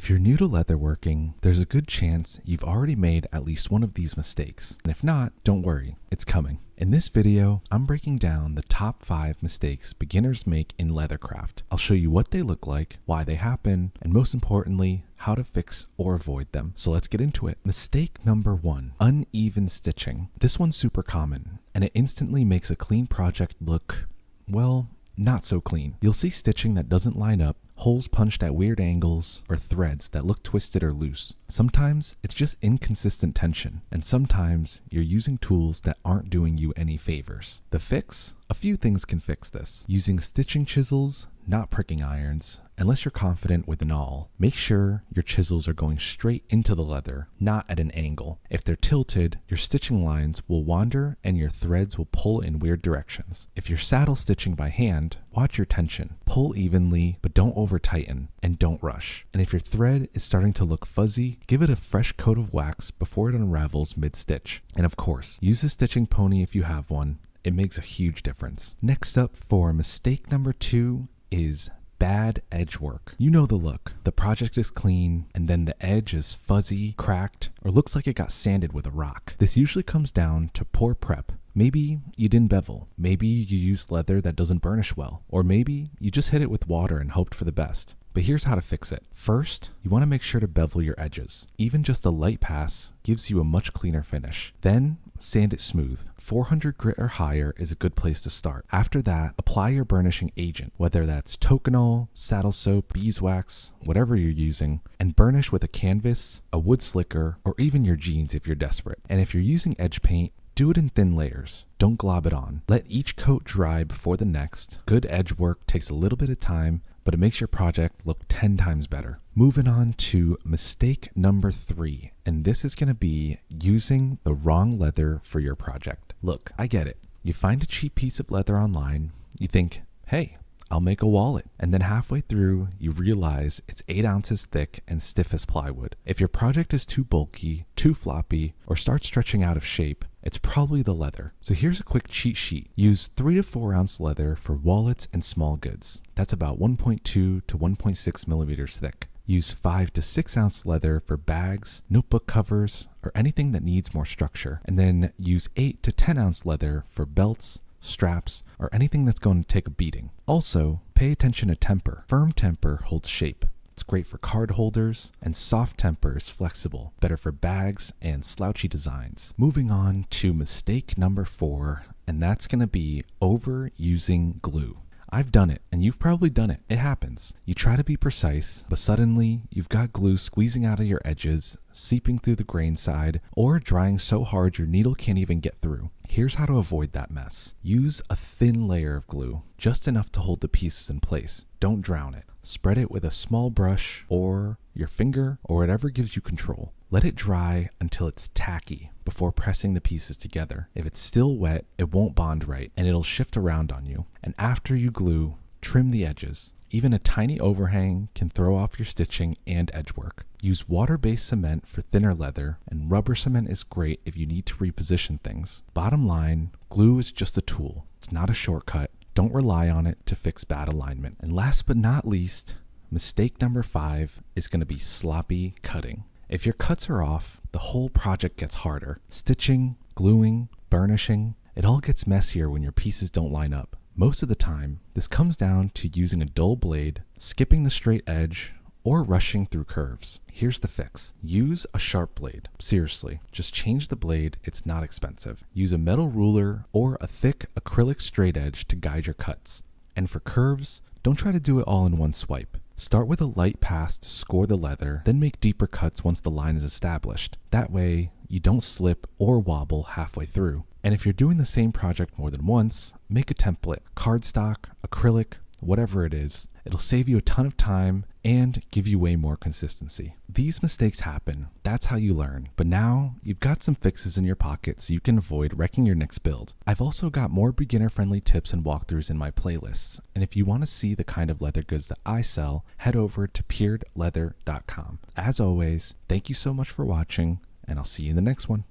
If you're new to leatherworking, there's a good chance you've already made at least one of these mistakes. And if not, don't worry, it's coming. In this video, I'm breaking down the top 5 mistakes beginners make in Leathercraft. I'll show you what they look like, why they happen, and most importantly, how to fix or avoid them. So let's get into it. Mistake number 1, uneven stitching. This one's super common, and it instantly makes a clean project look, well, not so clean. You'll see stitching that doesn't line up, holes punched at weird angles, or threads that look twisted or loose. Sometimes it's just inconsistent tension, and sometimes you're using tools that aren't doing you any favors. The fix? A few things can fix this. Using stitching chisels, not pricking irons, unless you're confident with an awl. Make sure your chisels are going straight into the leather, not at an angle. If they're tilted, your stitching lines will wander and your threads will pull in weird directions. If you're saddle stitching by hand, watch your tension. Pull evenly, but don't over tighten, and don't rush. And if your thread is starting to look fuzzy, give it a fresh coat of wax before it unravels mid-stitch. And of course, use a stitching pony if you have one. It makes a huge difference. Next up for mistake number 2 is bad edge work. You know the look. The project is clean, and then the edge is fuzzy, cracked, or looks like it got sanded with a rock. This usually comes down to poor prep. Maybe you didn't bevel. Maybe you used leather that doesn't burnish well. Or maybe you just hit it with water and hoped for the best. But here's how to fix it. First, you want to make sure to bevel your edges. Even just a light pass gives you a much cleaner finish. Then, sand it smooth. 400 grit or higher is a good place to start. After that, apply your burnishing agent, whether that's toconol, saddle soap, beeswax, whatever you're using, and burnish with a canvas, a wood slicker, or even your jeans if you're desperate. And if you're using edge paint, do it in thin layers. Don't glob it on. Let each coat dry before the next. Good edge work takes a little bit of time, but it makes your project look 10 times better. Moving on to mistake number 3, and this is going to be using the wrong leather for your project. Look, I get it. You find a cheap piece of leather online, you think, hey, I'll make a wallet. And then halfway through, you realize it's 8 ounces thick and stiff as plywood. If your project is too bulky, too floppy, or starts stretching out of shape, it's probably the leather. So here's a quick cheat sheet. Use 3 to 4 ounce leather for wallets and small goods. That's about 1.2 to 1.6 millimeters thick. Use 5 to 6 ounce leather for bags, notebook covers, or anything that needs more structure. And then use 8 to 10 ounce leather for belts, straps, or anything that's going to take a beating. Also, pay attention to temper. Firm temper holds shape. It's great for card holders, and soft temper is flexible, better for bags and slouchy designs. Moving on to mistake number 4, and that's going to be overusing glue. I've done it, and you've probably done it. It happens. You try to be precise, but suddenly you've got glue squeezing out of your edges, seeping through the grain side, or drying so hard your needle can't even get through. Here's how to avoid that mess. Use a thin layer of glue, just enough to hold the pieces in place. Don't drown it. Spread it with a small brush or your finger or whatever gives you control. Let it dry until it's tacky before pressing the pieces together. If it's still wet, it won't bond right and it'll shift around on you. And after you glue, trim the edges. Even a tiny overhang can throw off your stitching and edge work. Use water-based cement for thinner leather, and rubber cement is great if you need to reposition things. Bottom line, glue is just a tool. It's not a shortcut. Don't rely on it to fix bad alignment. And last but not least, mistake number 5 is going to be sloppy cutting. If your cuts are off, the whole project gets harder. Stitching, gluing, burnishing, it all gets messier when your pieces don't line up. Most of the time, this comes down to using a dull blade, skipping the straight edge, or rushing through curves. Here's the fix. Use a sharp blade. Seriously, just change the blade. It's not expensive. Use a metal ruler or a thick acrylic straight edge to guide your cuts. And for curves, don't try to do it all in one swipe. Start with a light pass to score the leather, then make deeper cuts once the line is established. That way, you don't slip or wobble halfway through. And if you're doing the same project more than once, make a template. Cardstock, acrylic, whatever it is. It'll save you a ton of time and give you way more consistency. These mistakes happen. That's how you learn. But now you've got some fixes in your pocket so you can avoid wrecking your next build. I've also got more beginner-friendly tips and walkthroughs in my playlists. And if you want to see the kind of leather goods that I sell, head over to peeredleather.com. As always, thank you so much for watching, and I'll see you in the next one.